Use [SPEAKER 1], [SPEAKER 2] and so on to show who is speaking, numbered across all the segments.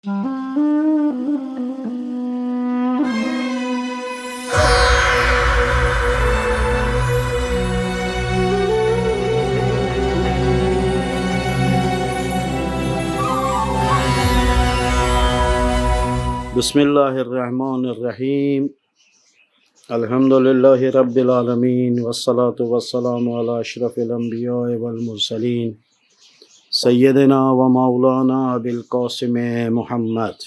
[SPEAKER 1] بسم اللہ الرحمن الرحیم الحمد للہ رب العالمین والصلاة والسلام علی اشرف الانبیاء والمرسلین سیدنا و مولانا ابی القاسم محمد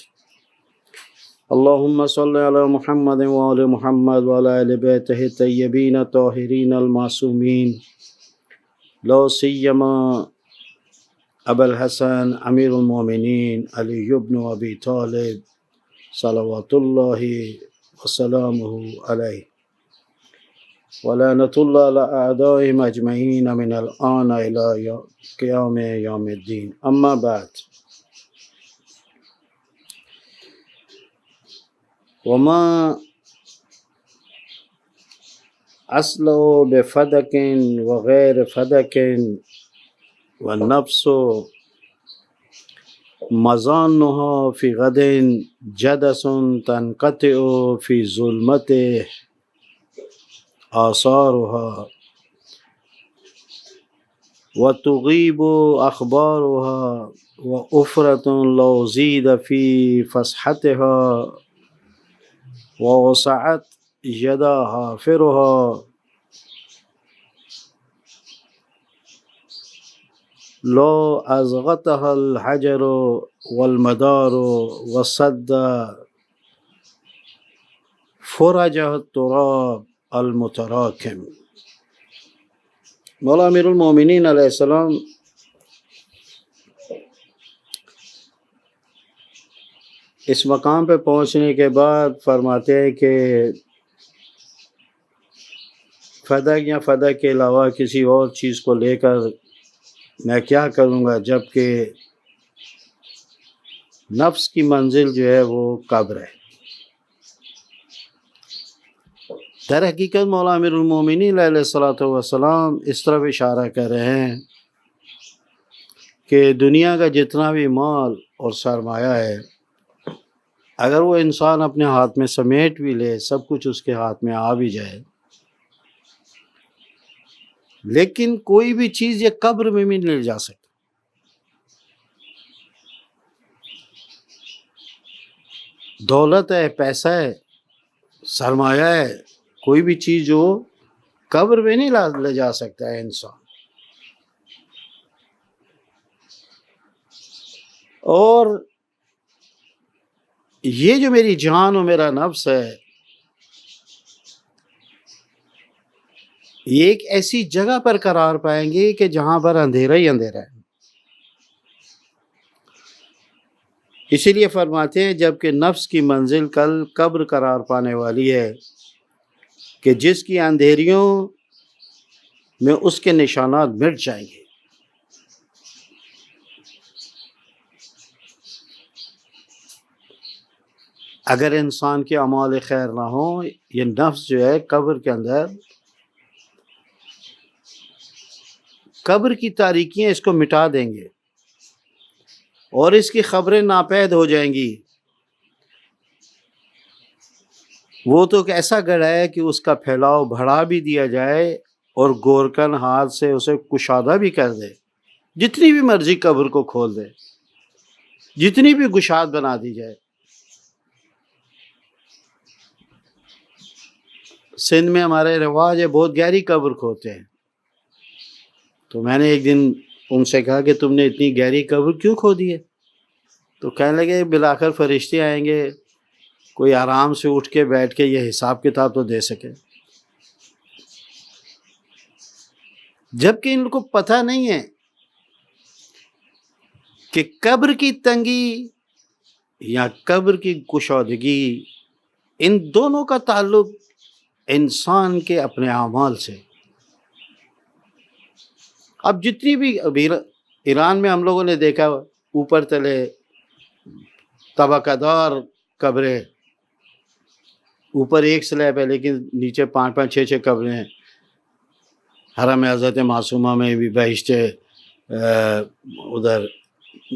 [SPEAKER 1] اللہم صلی علی محمد وآل محمد وعلی آل بیتہ الطیبین الطاہرین المعصومین لا سیما ابا الحسن امیر المومنین علی بن ابی طالب صلوات اللہ وسلامہ علیہ ولعنۃ اللہ علی اعدائهم اجمعین من الآن الی قیام یوم الدین اما بعد وما اصل بفدق وغیر فدق والنفس مظانها فی غد جدس تنقطع فی ظلمت آثارها وتغیب اخبارها وافرة لو زید فی فسحتها ووسعت یدا حافرها لو ازغتها الحجر والمدار وسد فرجها التراب المتراکم۔ مولا امیر المومنین علیہ السلام اس مقام پہ پہنچنے کے بعد فرماتے ہیں کہ فدق یا فدق کے علاوہ کسی اور چیز کو لے کر میں کیا کروں گا، جب کہ نفس کی منزل جو ہے وہ قبر ہے۔ در حقیقت مولا امیر المومنین علیہ الصلوۃ والسلام اس طرف اشارہ کر رہے ہیں کہ دنیا کا جتنا بھی مال اور سرمایہ ہے، اگر وہ انسان اپنے ہاتھ میں سمیٹ بھی لے، سب کچھ اس کے ہاتھ میں آ بھی جائے، لیکن کوئی بھی چیز یہ قبر میں بھی نہیں لے جا سکتی۔ دولت ہے، پیسہ ہے، سرمایہ ہے، کوئی بھی چیز جو قبر میں نہیں لے جا سکتا ہے انسان۔ اور یہ جو میری جان و میرا نفس ہے، یہ ایک ایسی جگہ پر قرار پائیں گے کہ جہاں پر اندھیرا ہی اندھیرا ہے۔ اسی لیے فرماتے ہیں جب کہ نفس کی منزل کل قبر قرار پانے والی ہے، کہ جس کی اندھیریوں میں اس کے نشانات مٹ جائیں گے۔ اگر انسان کے اعمال خیر نہ ہوں، یہ نفس جو ہے قبر کے اندر، قبر کی تاریکیاں اس کو مٹا دیں گے اور اس کی خبریں ناپید ہو جائیں گی۔ وہ تو ایک ایسا گڑھا ہے کہ اس کا پھیلاؤ بڑھا بھی دیا جائے اور گورکن ہاتھ سے اسے کشادہ بھی کر دے، جتنی بھی مرضی قبر کو کھول دے، جتنی بھی گشاد بنا دی جائے۔ سندھ میں ہمارے رواج ہے، بہت گہری قبر کھودتے ہیں۔ تو میں نے ایک دن ان سے کہا کہ تم نے اتنی گہری قبر کیوں کھودی ہے؟ تو کہنے لگے بلاخر فرشتے آئیں گے، کوئی آرام سے اٹھ کے بیٹھ کے یہ حساب کتاب تو دے سکے۔ جبکہ ان کو پتہ نہیں ہے کہ قبر کی تنگی یا قبر کی کشادگی، ان دونوں کا تعلق انسان کے اپنے اعمال سے۔ اب جتنی بھی ایران میں ہم لوگوں نے دیکھا، اوپر تلے طبقہ دار قبریں، اوپر ایک سلیب ہے لیکن نیچے 5 6 قبریں ہیں۔ حرم حضرت معصومہ میں بھی بہشت ادھر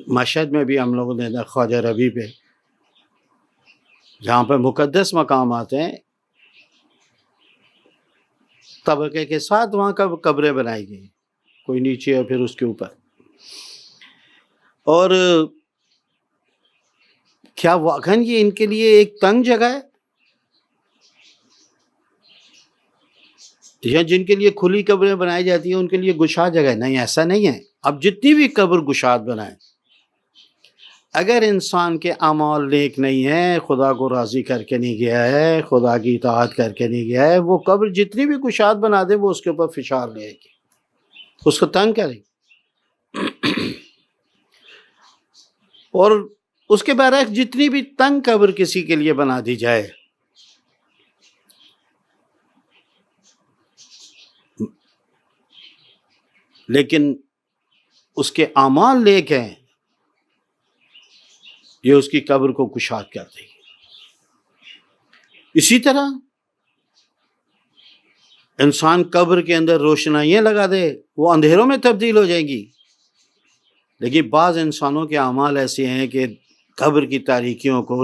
[SPEAKER 1] مشہد میں بھی ہم لوگوں نے خواجہ ربیع پہ جہاں پہ مقدس مقامات ہیں طبقے کے ساتھ وہاں کا قبریں بنائی گئی، کوئی نیچے اور پھر اس کے اوپر. اور کیا واقعاً یہ ان کے لیے ایک تنگ جگہ ہے، یا جن کے لیے کھلی قبریں بنائی جاتی ہیں ان کے لیے گشاد جگہ ہے؟ نہیں، ایسا نہیں ہے. اب جتنی بھی قبر گشاد بنائیں، اگر انسان کے اعمال نیک نہیں ہیں، خدا کو راضی کر کے نہیں گیا ہے، خدا کی اطاعت کر کے نہیں گیا ہے، وہ قبر جتنی بھی گشاد بنا دے وہ اس کے اوپر فشار لے گی، اس کو تنگ کرے گی. اور اس کے برعکس جتنی بھی تنگ قبر کسی کے لیے بنا دی جائے، لیکن اس کے اعمال نیک ہیں، یہ اس کی قبر کو گشاد کر دے گی. اسی طرح انسان قبر کے اندر روشنائیاں لگا دے، وہ اندھیروں میں تبدیل ہو جائیں گی. لیکن بعض انسانوں کے اعمال ایسے ہیں کہ قبر کی تاریکیوں کو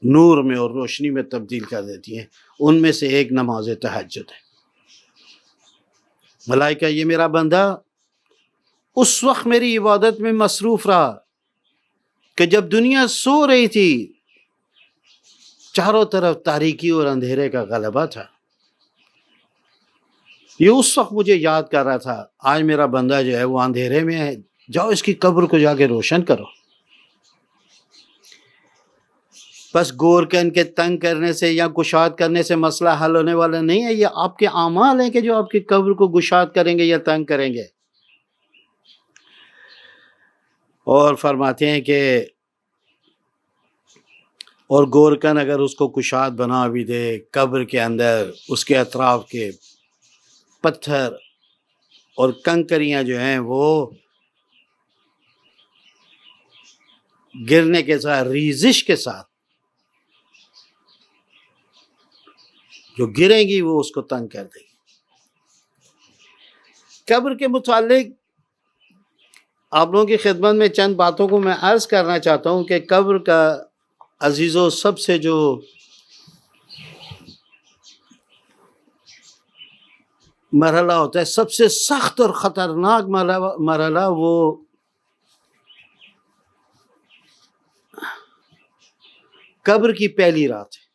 [SPEAKER 1] نور میں اور روشنی میں تبدیل کر دیتی ہیں. ان میں سے ایک نماز تہجد ہے. ملائکہ یہ میرا بندہ اس وقت میری عبادت میں مصروف رہا کہ جب دنیا سو رہی تھی، چاروں طرف تاریکی اور اندھیرے کا غلبہ تھا. یہ اس وقت مجھے یاد کر رہا تھا، آج میرا بندہ جو ہے وہ اندھیرے میں ہے، جاؤ اس کی قبر کو جا کے روشن کرو. بس گورکن کے تنگ کرنے سے یا گشاد کرنے سے مسئلہ حل ہونے والا نہیں ہے. یہ آپ کے اعمال ہیں کہ جو آپ کی قبر کو گشاد کریں گے یا تنگ کریں گے. اور فرماتے ہیں کہ اور گورکن اگر اس کو گشاد بنا بھی دے، قبر کے اندر اس کے اطراف کے پتھر اور کنکریاں جو ہیں وہ گرنے کے ساتھ، ریزش کے ساتھ جو گریں گی وہ اس کو تنگ کر دے گی. قبر کے متعلق آپ لوگوں کی خدمت میں چند باتوں کو میں عرض کرنا چاہتا ہوں کہ قبر کا عزیزو سب سے جو مرحلہ ہوتا ہے، سب سے سخت اور خطرناک مرحلہ وہ قبر کی پہلی رات ہے.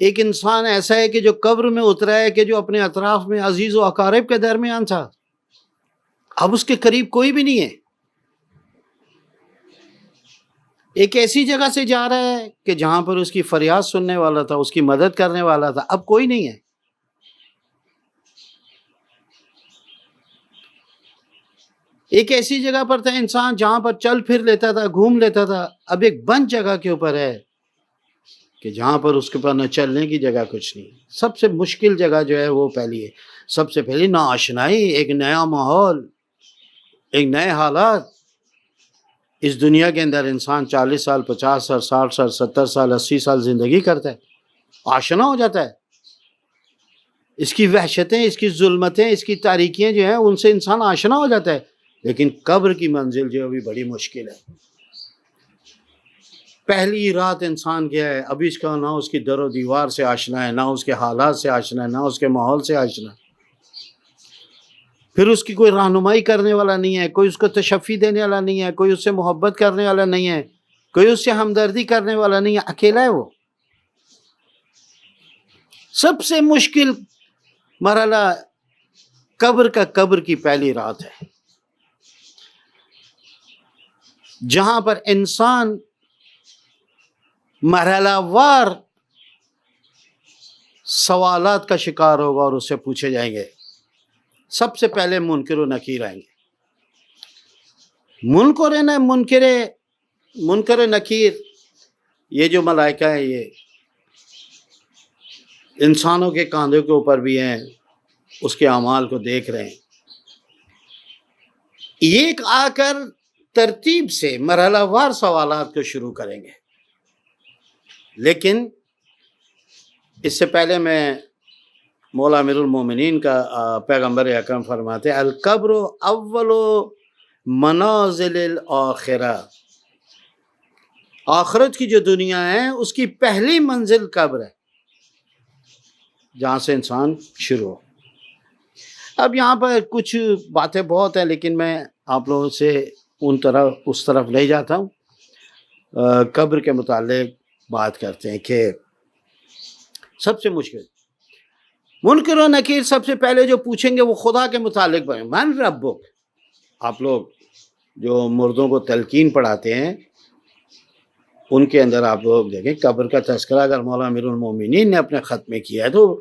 [SPEAKER 1] ایک انسان ایسا ہے کہ جو قبر میں اترا ہے کہ جو اپنے اطراف میں عزیز و اقارب کے درمیان تھا، اب اس کے قریب کوئی بھی نہیں ہے. ایک ایسی جگہ سے جا رہا ہے کہ جہاں پر اس کی فریاد سننے والا تھا، اس کی مدد کرنے والا تھا، اب کوئی نہیں ہے. ایک ایسی جگہ پر تھا انسان جہاں پر چل پھر لیتا تھا، گھوم لیتا تھا، اب ایک بند جگہ کے اوپر ہے کہ جہاں پر اس کے پاس نہ چلنے کی جگہ کچھ نہیں. سب سے مشکل جگہ جو ہے وہ پہلی ہے. سب سے پہلی ناآشنائی، ایک نیا ماحول، ایک نئے حالات. اس دنیا کے اندر انسان 40 سال، 50 سال، 60 سال، 70 سال، 80 سال زندگی کرتا ہے، آشنا ہو جاتا ہے. اس کی وحشتیں، اس کی ظلمتیں، اس کی تاریکیاں جو ہیں ان سے انسان آشنا ہو جاتا ہے. لیکن قبر کی منزل جو ہے بڑی مشکل ہے. پہلی رات انسان کیا ہے، ابھی اس کا نہ اس کی در و دیوار سے آشنا ہے، نہ اس کے حالات سے آشنا ہے، نہ اس کے ماحول سے آشنا ہے. پھر اس کی کوئی رہنمائی کرنے والا نہیں ہے، کوئی اس کو تشفی دینے والا نہیں ہے، کوئی اس سے محبت کرنے والا نہیں ہے، کوئی اس سے ہمدردی کرنے والا نہیں ہے، اکیلا ہے وہ. سب سے مشکل مرحلہ قبر کی پہلی رات ہے، جہاں پر انسان مرحلہ وار سوالات کا شکار ہوگا اور اس سے پوچھے جائیں گے. سب سے پہلے منکر و نکیر آئیں گے. منکر و نکیر یہ جو ملائکہ ہیں یہ انسانوں کے کاندھوں کے اوپر بھی ہیں، اس کے اعمال کو دیکھ رہے ہیں. ایک آ کر ترتیب سے مرحلہ وار سوالات کو شروع کریں گے. لیکن اس سے پہلے میں مولا امیر المومنین کا پیغمبر اکرم فرماتے ہیں القبر اول منازل الاخرہ، آخرت کی جو دنیا ہے اس کی پہلی منزل قبر ہے، جہاں سے انسان شروع ہو۔ اب یہاں پر کچھ باتیں بہت ہیں، لیکن میں آپ لوگوں سے اس طرف نہیں جاتا ہوں۔ قبر کے متعلق بات کرتے ہیں کہ سب سے مشکل منکر و نکیر سب سے پہلے جو پوچھیں گے وہ خدا کے متعلق بنیں، من ربک۔ آپ لوگ جو مردوں کو تلقین پڑھاتے ہیں ان کے اندر آپ لوگ دیکھیں قبر کا تذکرہ اگر مولا امیر المومنین نے اپنے خط میں کیا ہے تو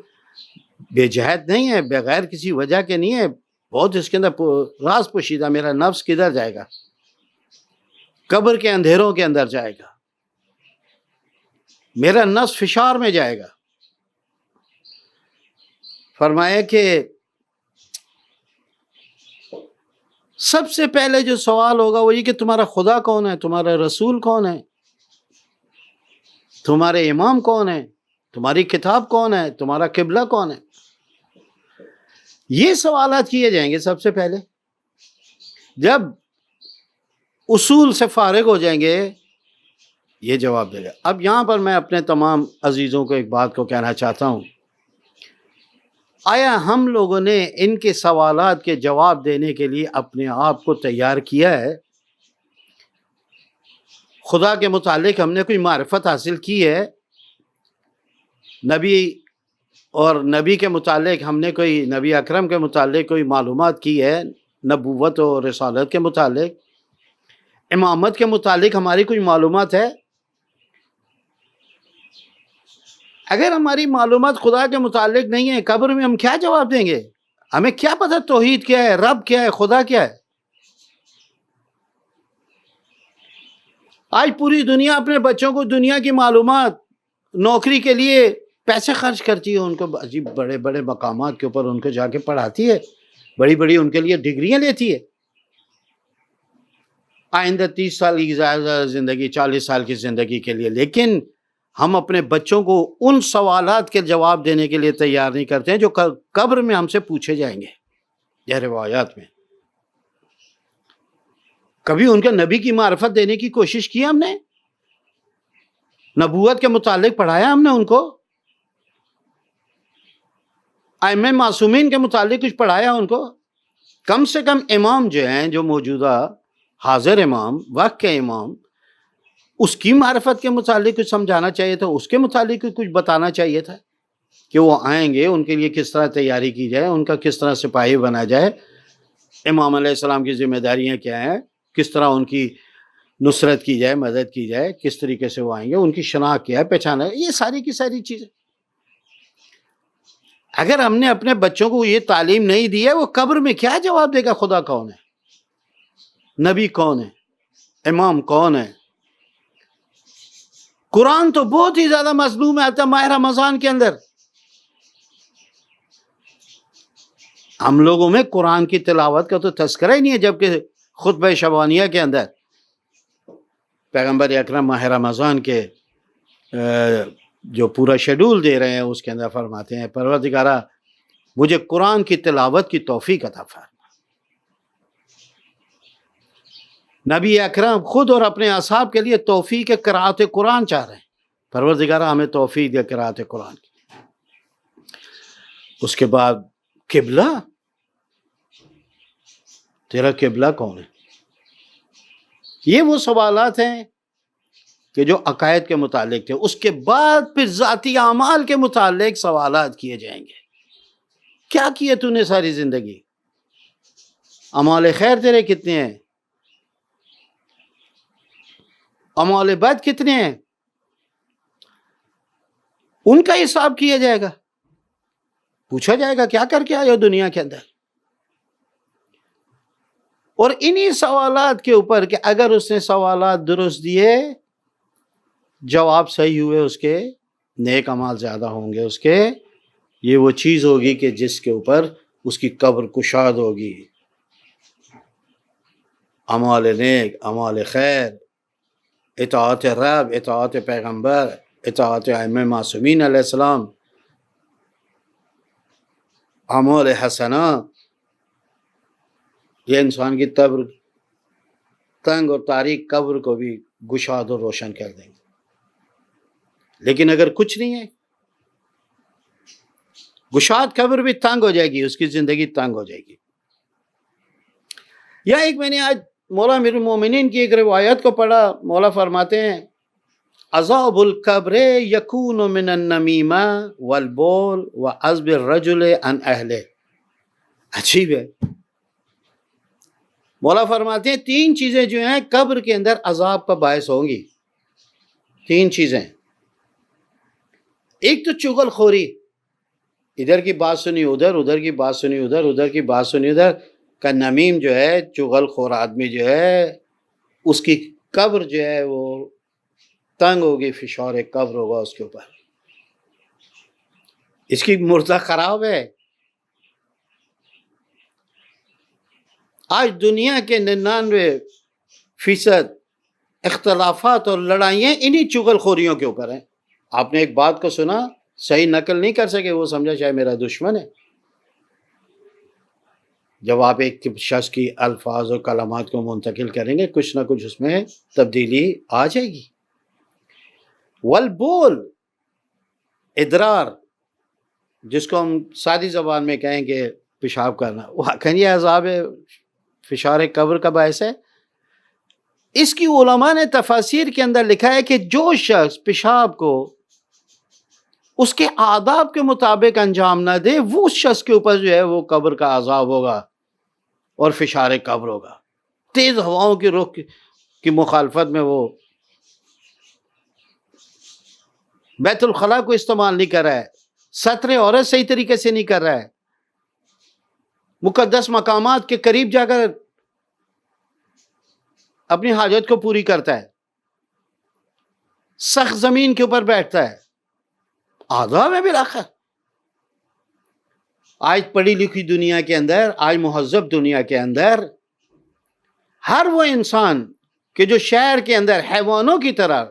[SPEAKER 1] بے جہت نہیں ہے، بغیر کسی وجہ کے نہیں ہے، بہت اس کے اندر راز پوشیدہ۔ میرا نفس کدھر جائے گا؟ قبر کے اندھیروں کے اندر جائے گا، میرا نفس فشار میں جائے گا۔ فرمایا کہ سب سے پہلے جو سوال ہوگا وہ یہ کہ تمہارا خدا کون ہے، تمہارا رسول کون ہے، تمہارے امام کون ہے، تمہاری کتاب کون ہے، تمہارا قبلہ کون ہے۔ یہ سوالات کیے جائیں گے سب سے پہلے۔ جب اصول سے فارغ ہو جائیں گے یہ جواب دے گا۔ اب یہاں پر میں اپنے تمام عزیزوں کو ایک بات کو کہنا چاہتا ہوں، آیا ہم لوگوں نے ان کے سوالات کے جواب دینے کے لیے اپنے آپ کو تیار کیا ہے؟ خدا کے متعلق ہم نے کوئی معرفت حاصل کی ہے؟ نبی اور نبی کے متعلق ہم نے کوئی نبی اکرم کے متعلق کوئی معلومات کی ہے؟ نبوت اور رسالت کے متعلق، امامت کے متعلق ہماری کوئی معلومات ہے؟ اگر ہماری معلومات خدا کے متعلق نہیں ہے، قبر میں ہم کیا جواب دیں گے؟ ہمیں کیا پتہ توحید کیا ہے، رب کیا ہے، خدا کیا ہے؟ آج پوری دنیا اپنے بچوں کو دنیا کی معلومات، نوکری کے لیے پیسے خرچ کرتی ہے، ان کو عجیب بڑے بڑے مقامات کے اوپر ان کو جا کے پڑھاتی ہے، بڑی بڑی ان کے لیے ڈگریاں لیتی ہے۔ آئندہ 30 سال کی زیادہ زندگی، 40 سال کی زندگی کے لیے، لیکن ہم اپنے بچوں کو ان سوالات کے جواب دینے کے لیے تیار نہیں کرتے ہیں جو قبر میں ہم سے پوچھے جائیں گے یا روایات میں۔ کبھی ان کے نبی کی معرفت دینے کی کوشش کی ہم نے؟ نبوت کے متعلق پڑھایا ہم نے ان کو؟ ائمہ معصومین کے متعلق کچھ پڑھایا ان کو؟ کم سے کم امام جو ہیں، جو موجودہ حاضر امام، وقت کے امام، اس کی معرفت کے متعلق کچھ سمجھانا چاہیے تھا، اس کے متعلق کچھ بتانا چاہیے تھا کہ وہ آئیں گے، ان کے لیے کس طرح تیاری کی جائے، ان کا کس طرح سپاہی بنا جائے، امام علیہ السلام کی ذمہ داریاں کیا ہیں، کس طرح ان کی نصرت کی جائے، مدد کی جائے، کس طریقے سے وہ آئیں گے، ان کی شناخت کیا ہے، پہچانا ہے، یہ ساری کی ساری چیزیں۔ اگر ہم نے اپنے بچوں کو یہ تعلیم نہیں دی ہے، وہ قبر میں کیا جواب دے گا؟ خدا کون ہے، نبی کون ہے، امام کون ہے؟ قرآن تو بہت ہی زیادہ مظلوم ہے، آتا ماہ رمضان کے اندر۔ ہم لوگوں میں قرآن کی تلاوت کا تو تذکرہ ہی نہیں ہے، جبکہ خطبہ شبانیہ کے اندر پیغمبر اکرم ماہ رمضان کے جو پورا شیڈول دے رہے ہیں اس کے اندر فرماتے ہیں پروردگارہ مجھے قرآن کی تلاوت کی توفیق عطا فرما۔ نبی اکرم خود اور اپنے اصحاب کے لیے توفیق قرأت قرآن چاہ رہے ہیں، پروردگارہ ہمیں توفیق دے قرأت قرآن کی۔ اس کے بعد قبلہ، تیرا قبلہ کون ہے؟ یہ وہ سوالات ہیں کہ جو عقائد کے متعلق تھے۔ اس کے بعد پھر ذاتی اعمال کے متعلق سوالات کیے جائیں گے۔ کیا کیے تو نے ساری زندگی؟ اعمال خیر تیرے کتنے ہیں؟ اعمال بد کتنے ہیں؟ ان کا حساب کیا جائے گا، پوچھا جائے گا کیا کر کے آئے ہو دنیا کے اندر۔ اور انہی سوالات کے اوپر کہ اگر اس نے سوالات درست دیے، جواب صحیح ہوئے، اس کے نیک اعمال زیادہ ہوں گے، اس کے یہ وہ چیز ہوگی کہ جس کے اوپر اس کی قبر کشاد ہوگی۔ اعمال نیک، اعمال خیر، اطاعت رب، اطاعت پیغمبر، اطاعت ائمہ معصومین علیہ السلام، اعمال حسنہ یہ انسان کی تنگ اور تاریک قبر کو بھی گشاد اور روشن کر دیں گے. لیکن اگر کچھ نہیں ہے، گشاد قبر بھی تنگ ہو جائے گی، اس کی زندگی تنگ ہو جائے گی. یا ایک میں نے آج مولا امیر المومنین کی ایک روایت کو پڑھا. مولا فرماتے ہیں عذاب القبر یکون من النمیمہ والبول وعذب الرجل عن اہلہ. عجیب ہے. مولا فرماتے ہیں 3 چیزیں جو ہیں قبر کے اندر عذاب کا باعث ہوں گی. 3 چیزیں. ایک تو چغل خوری، ادھر کی بات سنی ادھر، ادھر کی بات سنی ادھر، ادھر کی بات سنی ادھر. کا نمیم جو ہے، چغل خور آدمی جو ہے، اس کی قبر جو ہے وہ تنگ ہوگی، فشار قبر ہوگا اس کے اوپر. اس کی مردہ خراب ہے. آج دنیا کے 99% اختلافات اور لڑائیاں انہی چغل خوریوں کے اوپر ہیں. آپ نے ایک بات کو سنا، صحیح نقل نہیں کر سکے، وہ سمجھا شاید میرا دشمن ہے. جب آپ ایک شخص کی الفاظ اور کلمات کو منتقل کریں گے، کچھ نہ کچھ اس میں تبدیلی آ جائے گی. والبول، ادرار، جس کو ہم سادی زبان میں کہیں گے پیشاب کرنا، واقعی یہ عذاب فشار قبر کا باعث ہے. اس کی علماء نے تفاسیر کے اندر لکھا ہے کہ جو شخص پیشاب کو اس کے آداب کے مطابق انجام نہ دے، وہ اس شخص کے اوپر جو ہے وہ قبر کا عذاب ہوگا اور فشار قبر ہوگا. تیز ہواؤں کی رخ کی مخالفت میں وہ بیت الخلاء کو استعمال نہیں کر رہا ہے، ستر عورت صحیح طریقے سے نہیں کر رہا ہے، مقدس مقامات کے قریب جا کر اپنی حاجت کو پوری کرتا ہے، سخت زمین کے اوپر بیٹھتا ہے. آداب ہے بالآخر. آج پڑھی لکھی دنیا کے اندر، آج مہذب دنیا کے اندر، ہر وہ انسان کہ جو شہر کے اندر حیوانوں کی طرح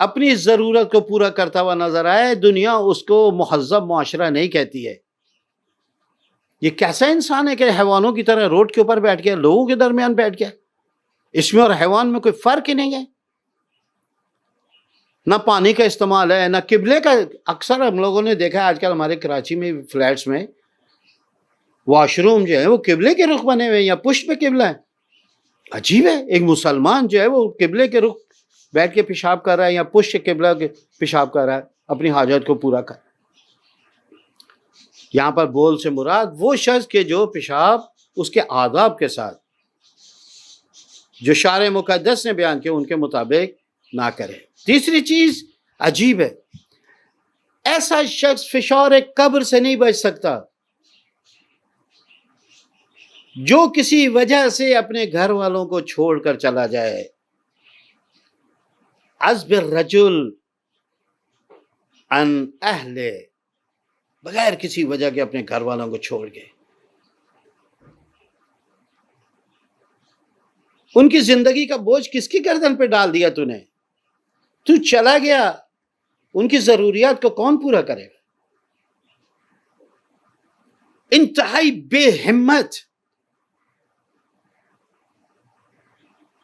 [SPEAKER 1] اپنی ضرورت کو پورا کرتا ہوا نظر آئے، دنیا اس کو مہذب معاشرہ نہیں کہتی ہے. یہ کیسا انسان ہے کہ حیوانوں کی طرح روڈ کے اوپر بیٹھ گیا، لوگوں کے درمیان بیٹھ گیا؟ اس میں اور حیوان میں کوئی فرق ہی نہیں ہے. نہ پانی کا استعمال ہے، نہ قبلے کا. اکثر ہم لوگوں نے دیکھا ہے آج کل ہمارے کراچی میں فلیٹس میں واش روم جو ہے وہ قبلے کے رخ بنے ہوئے ہیں یا پشت پہ قبلہ ہے. عجیب ہے. ایک مسلمان جو ہے وہ قبلے کے رخ بیٹھ کے پیشاب کر رہا ہے یا پشت قبلہ کے پیشاب کر رہا ہے اپنی حاجت کو پورا کر. یہاں پر بول سے مراد وہ شخص کے جو پیشاب اس کے آداب کے ساتھ جو شارع مقدس نے بیان کیا ان کے مطابق نہ کرے. تیسری چیز عجیب ہے، ایسا شخص فشار قبر سے نہیں بچ سکتا جو کسی وجہ سے اپنے گھر والوں کو چھوڑ کر چلا جائے. عذب الرجل عن اہل، بغیر کسی وجہ کے اپنے گھر والوں کو چھوڑ کے ان کی زندگی کا بوجھ کس کی گردن پہ ڈال دیا تو نے؟ تو چلا گیا، ان کی ضروریات کو کون پورا کرے گا؟ انتہائی بے ہمت،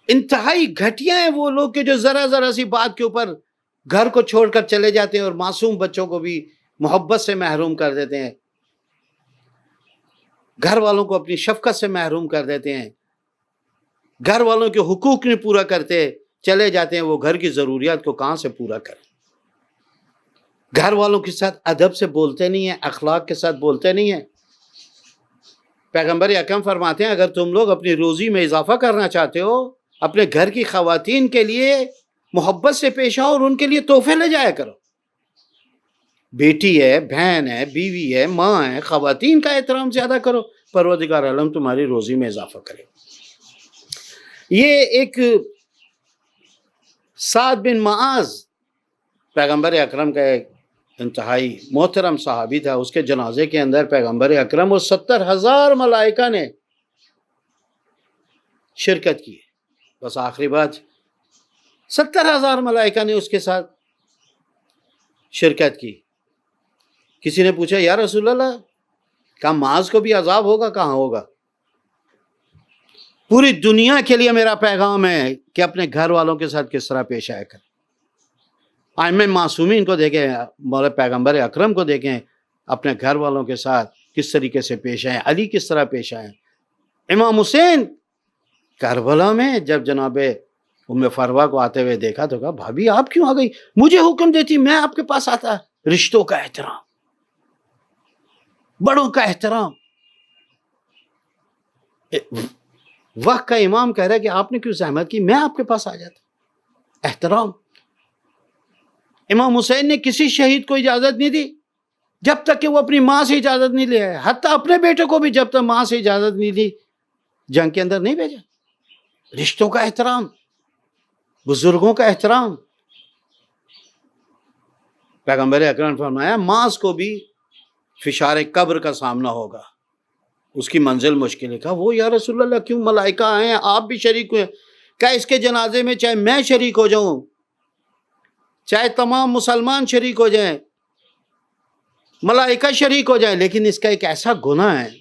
[SPEAKER 1] انتہائی گھٹیا ہیں وہ لوگ کہ جو ذرا ذرا سی بات کے اوپر گھر کو چھوڑ کر چلے جاتے ہیں اور معصوم بچوں کو بھی محبت سے محروم کر دیتے ہیں، گھر والوں کو اپنی شفقت سے محروم کر دیتے ہیں، گھر والوں کے حقوق نہیں پورا کرتے، چلے جاتے ہیں. وہ گھر کی ضروریات کو کہاں سے پورا کریں؟ گھر والوں کے ساتھ ادب سے بولتے نہیں ہیں، اخلاق کے ساتھ بولتے نہیں ہیں. پیغمبر اکرم فرماتے ہیں اگر تم لوگ اپنی روزی میں اضافہ کرنا چاہتے ہو، اپنے گھر کی خواتین کے لیے محبت سے پیش آؤ اور ان کے لیے تحفے لے جایا کرو. بیٹی ہے، بہن ہے، بیوی ہے، ماں ہے، خواتین کا احترام زیادہ کرو، پروردگار عالم تمہاری روزی میں اضافہ کرے. یہ ایک سعد بن معاذ پیغمبر اکرم کا ایک انتہائی محترم صحابی تھا. اس کے جنازے کے اندر پیغمبر اکرم اور 70,000 ملائکہ نے شرکت کی. بس آخری بات، 70,000 ملائکہ نے اس کے ساتھ شرکت کی. کسی نے پوچھا یا رسول اللہ کہا معاذ کو بھی عذاب ہوگا؟ کہاں ہوگا؟ پوری دنیا کے لیے میرا پیغام ہے کہ اپنے گھر والوں کے ساتھ کس طرح پیش آیا کریں۔ ائمہ معصومین کو دیکھیں، مولا پیغمبر اکرم کو دیکھیں، اپنے گھر والوں کے ساتھ کس طریقے سے پیش آئے، علی کس طرح پیش آئے، امام حسین کربلا میں جب جناب ام فروہ کو آتے ہوئے دیکھا تو کہا بھابھی آپ کیوں آ گئی؟ مجھے حکم دیتی میں آپ کے پاس آتا۔ رشتوں کا احترام، بڑوں کا احترام۔ وقت کا امام کہہ رہا ہے کہ آپ نے کیوں زحمت کی، میں آپ کے پاس آ جاتا۔ احترام۔ امام حسین نے کسی شہید کو اجازت نہیں دی جب تک کہ وہ اپنی ماں سے اجازت نہیں لے آئے، حتیٰ اپنے بیٹے کو بھی جب تک ماں سے اجازت نہیں دی جنگ کے اندر نہیں بھیجا۔ رشتوں کا احترام، بزرگوں کا احترام۔ پیغمبر اکرم نے فرمایا معاذ کو بھی فشار قبر کا سامنا ہوگا، اس کی منزل مشکل ہے۔ کہا وہ یا رسول اللہ کیوں؟ ملائکہ آئے ہیں، آپ بھی شریک ہوئے۔ کہا اس کے جنازے میں چاہے میں شریک ہو جاؤں، چاہے تمام مسلمان شریک ہو جائیں، ملائکہ شریک ہو جائیں، لیکن اس کا ایک ایسا گناہ ہے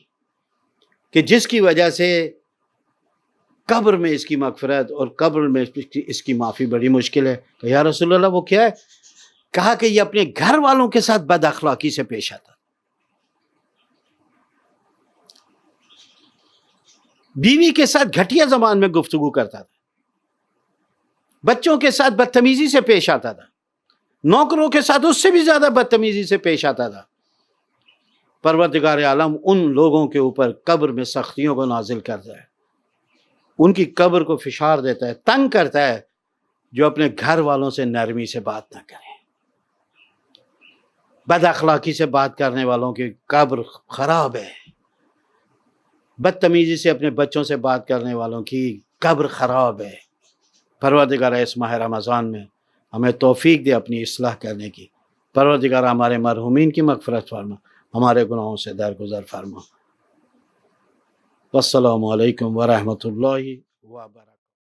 [SPEAKER 1] کہ جس کی وجہ سے قبر میں اس کی مغفرت اور قبر میں اس کی معافی بڑی مشکل ہے۔ کہ یا رسول اللہ وہ کیا ہے؟ کہا کہ یہ اپنے گھر والوں کے ساتھ بد اخلاقی سے پیش آتا، بیوی کے ساتھ گھٹیا زبان میں گفتگو کرتا تھا، بچوں کے ساتھ بدتمیزی سے پیش آتا تھا، نوکروں کے ساتھ اس سے بھی زیادہ بدتمیزی سے پیش آتا تھا۔ پروردگار عالم ان لوگوں کے اوپر قبر میں سختیوں کو نازل کرتا ہے، ان کی قبر کو فشار دیتا ہے، تنگ کرتا ہے، جو اپنے گھر والوں سے نرمی سے بات نہ کریں۔ بد اخلاقی سے بات کرنے والوں کی قبر خراب ہے، بدتمیزی سے اپنے بچوں سے بات کرنے والوں کی قبر خراب ہے۔ پروردگار اس ماہ رمضان میں ہمیں توفیق دے اپنی اصلاح کرنے کی۔ پروردگار ہمارے مرحومین کی مغفرت فرما، ہمارے گناہوں سے درگزر فرما۔ والسلام علیکم ورحمۃ اللہ وبرکاتہ۔